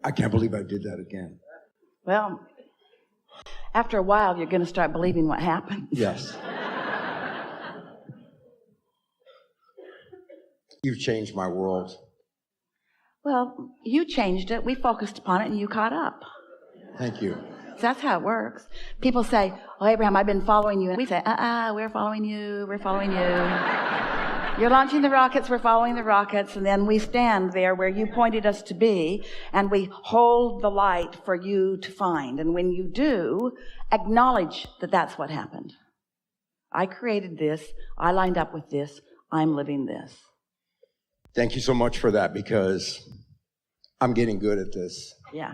I can't believe I did that again. Well, after a while, you're going to start believing what happened. Yes. You've changed my world. Well, you changed it. We focused upon it, and you caught up. Thank you. That's how it works. People say, "Oh, Abraham, I've been following you." And we say, we're following you. We're following you. You're launching the rockets. We're following the rockets. And then we stand there where you pointed us to be, and we hold the light for you to find. And when you do, acknowledge that that's what happened. I created this. I lined up with this. I'm living this. Thank you so much for that, because I'm getting good at this. Yeah.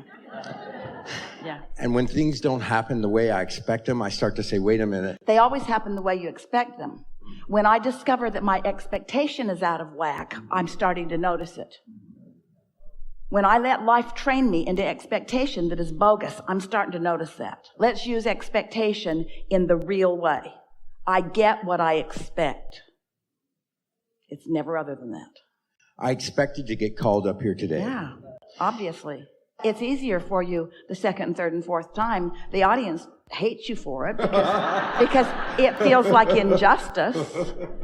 Yeah. And when things don't happen the way I expect them, I start to say, wait a minute. They always happen the way you expect them. When I discover that my expectation is out of whack, I'm starting to notice it. When I let life train me into expectation that is bogus, I'm starting to notice that. Let's use expectation in the real way. I get what I expect. It's never other than that. I expected to get called up here today. Yeah, obviously. It's easier for you the second and third and fourth time. The audience hates you for it because it feels like injustice.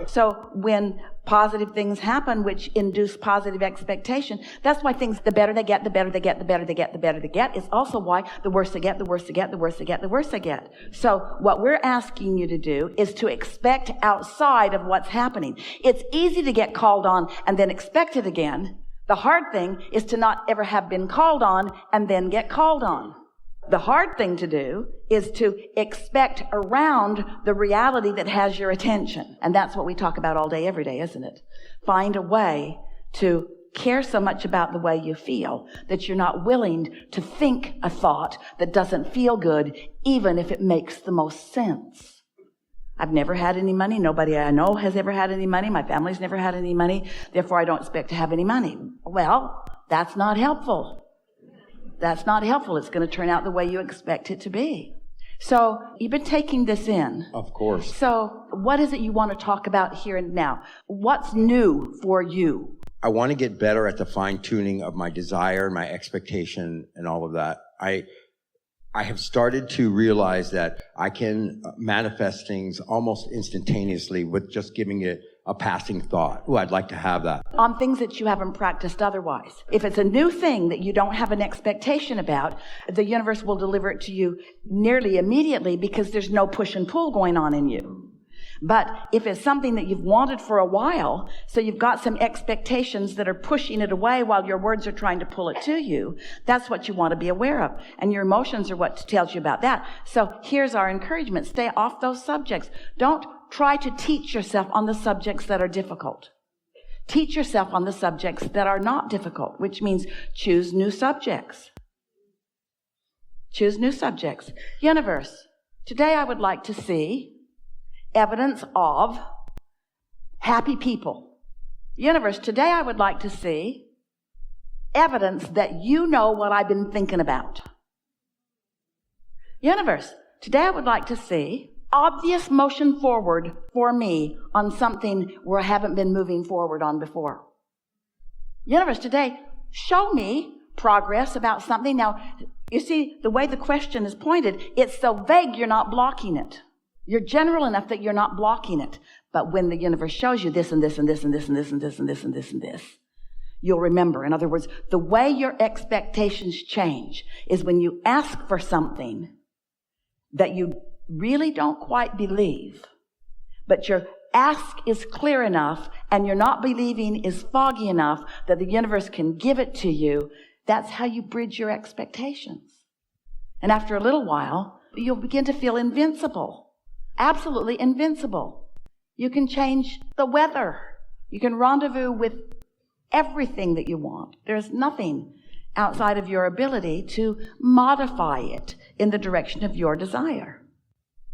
So when positive things happen, which induce positive expectation, that's why things, the better they get, the better they get, the better they get, the better they get. It's also why the worse they get, the worse they get, the worse they get, the worse they get. So what we're asking you to do is to expect outside of what's happening. It's easy to get called on and then expect it again. The hard thing is to not ever have been called on and then get called on. The hard thing to do is to expect around the reality that has your attention. And that's what we talk about all day, every day, isn't it? Find a way to care so much about the way you feel that you're not willing to think a thought that doesn't feel good, even if it makes the most sense. I've never had any money. Nobody I know has ever had any money. My family's never had any money. Therefore, I don't expect to have any money. Well, that's not helpful. That's not helpful. It's going to turn out the way you expect it to be. So you've been taking this in. Of course. So what is it you want to talk about here and now? What's new for you? I want to get better at the fine-tuning of my desire, my expectation, and all of that. I have started to realize that I can manifest things almost instantaneously with just giving it a passing thought. Oh, I'd like to have that. On things that you haven't practiced otherwise. If it's a new thing that you don't have an expectation about, the universe will deliver it to you nearly immediately because there's no push and pull going on in you. But if it's something that you've wanted for a while, so you've got some expectations that are pushing it away while your words are trying to pull it to you, that's what you want to be aware of. And your emotions are what tells you about that. So here's our encouragement. Stay off those subjects. Don't try to teach yourself on the subjects that are difficult. Teach yourself on the subjects that are not difficult, which means choose new subjects. Choose new subjects. Universe, today I would like to see evidence of happy people. Universe, today I would like to see evidence that you know what I've been thinking about. Universe, today I would like to see obvious motion forward for me on something where I haven't been moving forward on before. Universe, today show me progress about something. Now, you see, the way the question is pointed, it's so vague you're not blocking it. You're general enough that you're not blocking it. But when the universe shows you this and this and this and this and this and this and this and this and this, you'll remember. In other words, the way your expectations change is when you ask for something that you really don't quite believe, but your ask is clear enough and you're not believing is foggy enough that the universe can give it to you. That's how you bridge your expectations. And after a little while, you'll begin to feel invincible. Absolutely invincible. You can change the weather. You can rendezvous with everything that you want. There's nothing outside of your ability to modify it in the direction of your desire.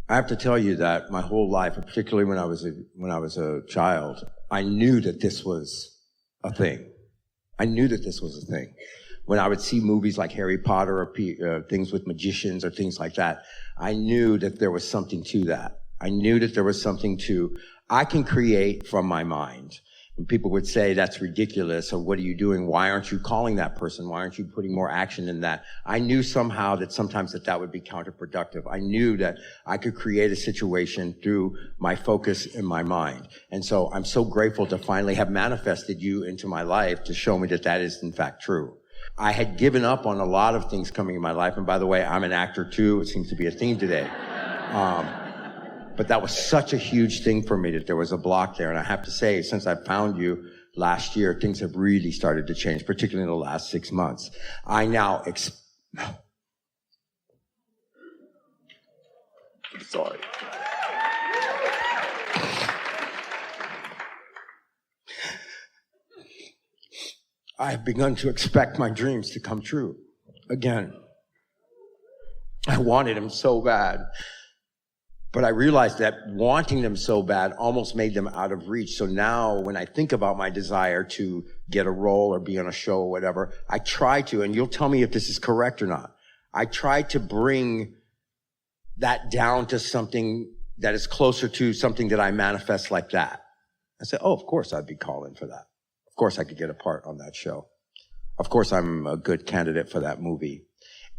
I have to tell you that my whole life, particularly when I was a child, I knew that this was a thing. I knew that this was a thing. When I would see movies like Harry Potter or things with magicians or things like that, I knew that there was something to that. I knew that there was something to, I can create from my mind. When people would say, that's ridiculous, or what are you doing? Why aren't you calling that person? Why aren't you putting more action in that? I knew somehow that sometimes that would be counterproductive. I knew that I could create a situation through my focus in my mind. And so I'm so grateful to finally have manifested you into my life to show me that that is in fact true. I had given up on a lot of things coming in my life. And by the way, I'm an actor too. It seems to be a theme today. But that was such a huge thing for me that there was a block there. And I have to say, since I found you last year, things have really started to change, particularly in the last 6 months. I now sorry. I have begun to expect my dreams to come true again. I wanted them so bad. But I realized that wanting them so bad almost made them out of reach. So now when I think about my desire to get a role or be on a show or whatever, I try to, and you'll tell me if this is correct or not, I try to bring that down to something that is closer to something that I manifest like that. I say, oh, of course I'd be calling for that. Of course I could get a part on that show. Of course I'm a good candidate for that movie.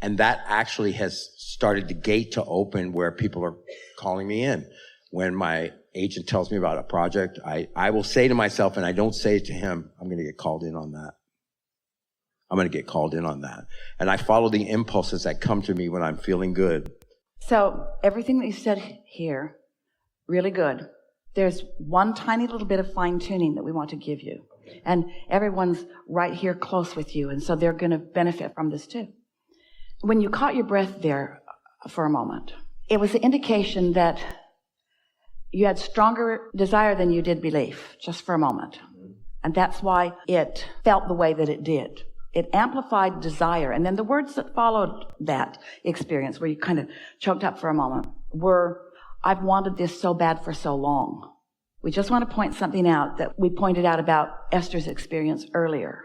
And that actually has started the gate to open where people are calling me in. When my agent tells me about a project, I will say to myself, and I don't say it to him, I'm going to get called in on that. I'm going to get called in on that. And I follow the impulses that come to me when I'm feeling good. So everything that you said here, really good. There's one tiny little bit of fine-tuning that we want to give you. And everyone's right here close with you, and so they're going to benefit from this too. When you caught your breath there for a moment, it was an indication that you had stronger desire than you did belief, just for a moment. And that's why it felt the way that it did. It amplified desire. And then the words that followed that experience, where you kind of choked up for a moment, were, I've wanted this so bad for so long. We just want to point something out that we pointed out about Esther's experience earlier.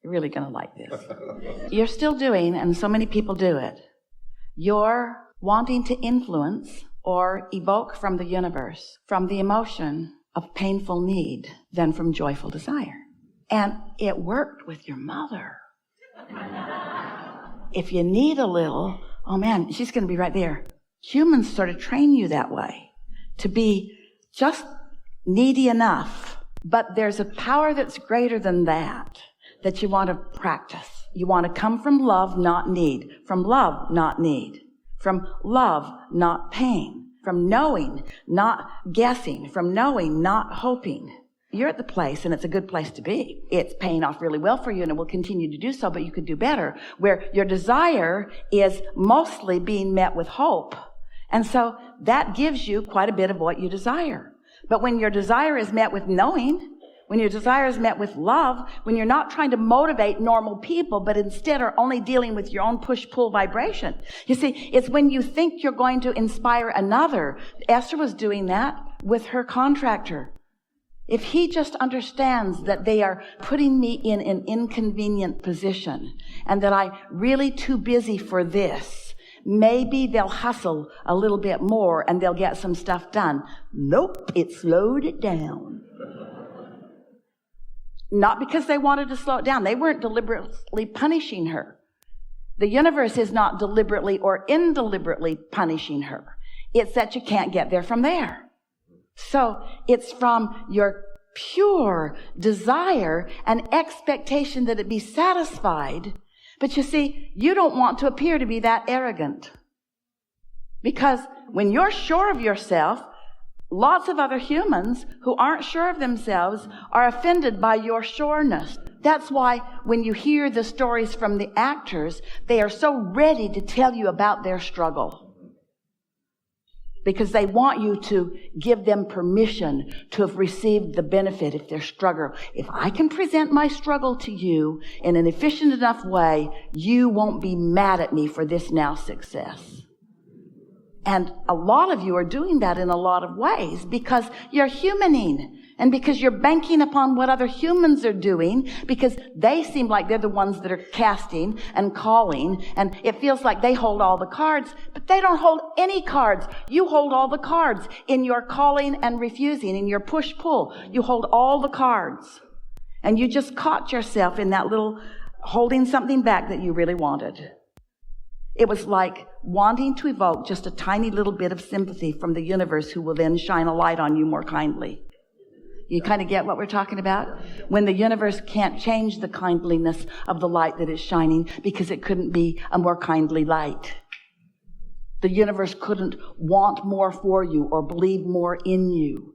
You're really going to like this. You're still doing, and so many people do it, you're wanting to influence or evoke from the universe, from the emotion of painful need than from joyful desire. And it worked with your mother. If you need a little, oh man, she's going to be right there. Humans sort of train you that way, to be just needy enough. But there's a power that's greater than that you want to practice. You want to come from love, not need. From love, not need. From love, not pain. From knowing, not guessing. From knowing, not hoping. You're at the place, and it's a good place to be. It's paying off really well for you, and it will continue to do so, but you could do better, where your desire is mostly being met with hope. And so that gives you quite a bit of what you desire. But when your desire is met with knowing, when your desire is met with love, when you're not trying to motivate normal people, but instead are only dealing with your own push-pull vibration. You see, it's when you think you're going to inspire another. Esther was doing that with her contractor. If he just understands that they are putting me in an inconvenient position and that I'm really too busy for this, maybe they'll hustle a little bit more and they'll get some stuff done. Nope, it slowed it down. Not because they wanted to slow it down. They weren't deliberately punishing her. The universe is not deliberately or indeliberately punishing her. It's that you can't get there from there. So it's from your pure desire and expectation that it be satisfied. But you see, you don't want to appear to be that arrogant. Because when you're sure of yourself, lots of other humans who aren't sure of themselves are offended by your sureness. That's why when you hear the stories from the actors, they are so ready to tell you about their struggle. Because they want you to give them permission to have received the benefit if they're struggling. If I can present my struggle to you in an efficient enough way, you won't be mad at me for this now success. And a lot of you are doing that in a lot of ways because you're humaning. And because you're banking upon what other humans are doing, because they seem like they're the ones that are casting and calling, and it feels like they hold all the cards, but they don't hold any cards. You hold all the cards in your calling and refusing, in your push-pull. You hold all the cards. And you just caught yourself in that little holding something back that you really wanted. It was like wanting to evoke just a tiny little bit of sympathy from the universe, who will then shine a light on you more kindly. You kind of get what we're talking about? When the universe can't change the kindliness of the light that is shining because it couldn't be a more kindly light. The universe couldn't want more for you or believe more in you.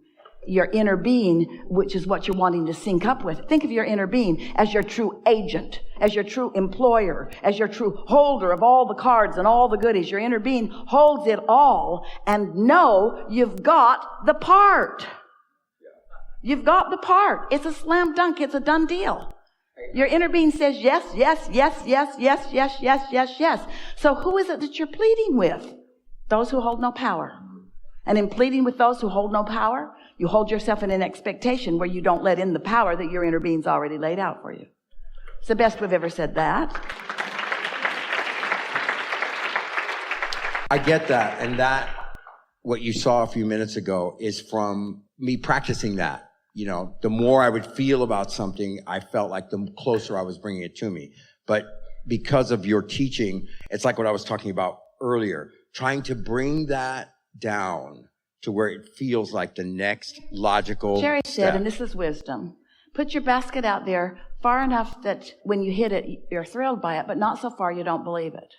Your inner being, which is what you're wanting to sync up with. Think of your inner being as your true agent, as your true employer, as your true holder of all the cards and all the goodies. Your inner being holds it all, and know you've got the part. You've got the part. It's a slam dunk. It's a done deal. Your inner being says yes, yes, yes, yes, yes, yes, yes, yes, yes. So who is it that you're pleading with? Those who hold no power. And in pleading with those who hold no power, you hold yourself in an expectation where you don't let in the power that your inner being's already laid out for you. It's the best we've ever said that. I get that. And that, what you saw a few minutes ago, is from me practicing that. You know, the more I would feel about something, I felt like the closer I was bringing it to me. But because of your teaching, it's like what I was talking about earlier, trying to bring that down to where it feels like the next logical Jerry step. said, and this is wisdom, put your basket out there far enough that when you hit it, you're thrilled by it, but not so far you don't believe it.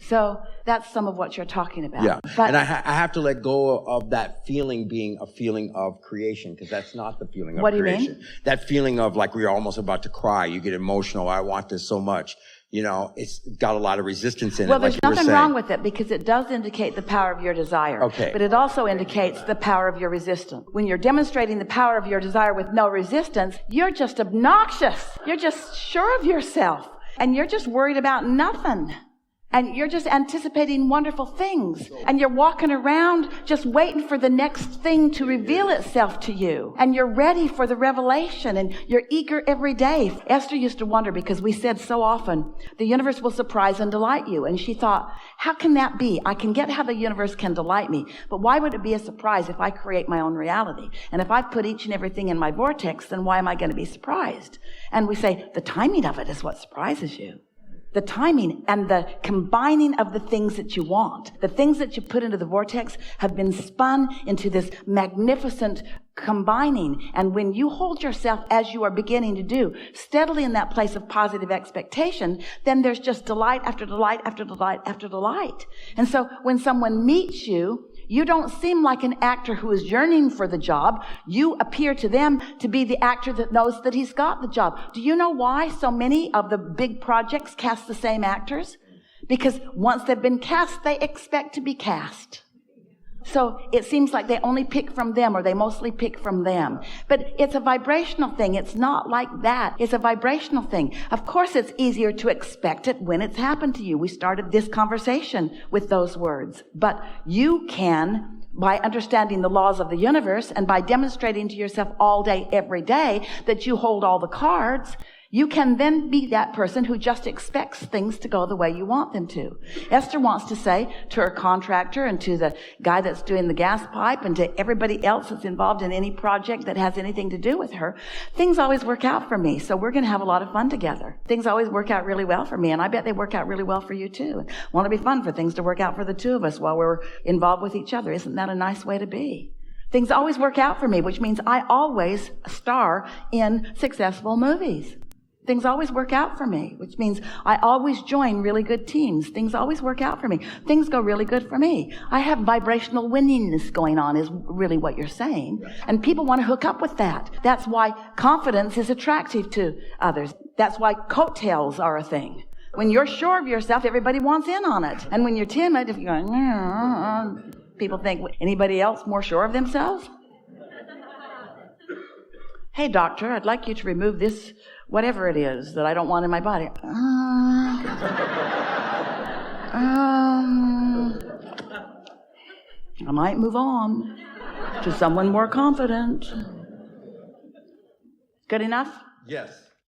So that's some of what you're talking about. Yeah, but and I have to let go of that feeling being a feeling of creation, because that's not the feeling of creation. What do you mean? That feeling of like we're almost about to cry. You get emotional. I want this so much. You know, it's got a lot of resistance in it. Well, there's like nothing wrong with it, because it does indicate the power of your desire. Okay. But it also indicates the power of your resistance. When you're demonstrating the power of your desire with no resistance, you're just obnoxious. You're just sure of yourself. And you're just worried about nothing. And you're just anticipating wonderful things. And you're walking around just waiting for the next thing to reveal itself to you. And you're ready for the revelation. And you're eager every day. Esther used to wonder, because we said so often, the universe will surprise and delight you. And she thought, how can that be? I can get how the universe can delight me. But why would it be a surprise if I create my own reality? And if I put each and everything in my vortex, then why am I going to be surprised? And we say, the timing of it is what surprises you. The timing and the combining of the things that you want. The things that you put into the vortex have been spun into this magnificent combining. And when you hold yourself, as you are beginning to do, steadily in that place of positive expectation, then there's just delight after delight after delight after delight. And so when someone meets you, you don't seem like an actor who is yearning for the job. You appear to them to be the actor that knows that he's got the job. Do you know why so many of the big projects cast the same actors? Because once they've been cast, they expect to be cast. So it seems like they only pick from them, or they mostly pick from them. But it's a vibrational thing. It's not like that. It's a vibrational thing. Of course, it's easier to expect it when it's happened to you. We started this conversation with those words. But you can, by understanding the laws of the universe and by demonstrating to yourself all day, every day, that you hold all the cards, you can then be that person who just expects things to go the way you want them to. Esther wants to say to her contractor and to the guy that's doing the gas pipe and to everybody else that's involved in any project that has anything to do with her, things always work out for me, so we're going to have a lot of fun together. Things always work out really well for me, and I bet they work out really well for you too. Won't it be fun for things to work out for the two of us while we're involved with each other? Isn't that a nice way to be? Things always work out for me, which means I always star in successful movies. Things always work out for me, which means I always join really good teams. Things always work out for me. Things go really good for me. I have vibrational winningness going on, is really what you're saying. And people want to hook up with that. That's why confidence is attractive to others. That's why coattails are a thing. When you're sure of yourself, everybody wants in on it. And when you're timid, if you're going, people think, anybody else more sure of themselves? Hey, doctor, I'd like you to remove this whatever it is that I don't want in my body. I might move on to someone more confident. Good enough? Yes.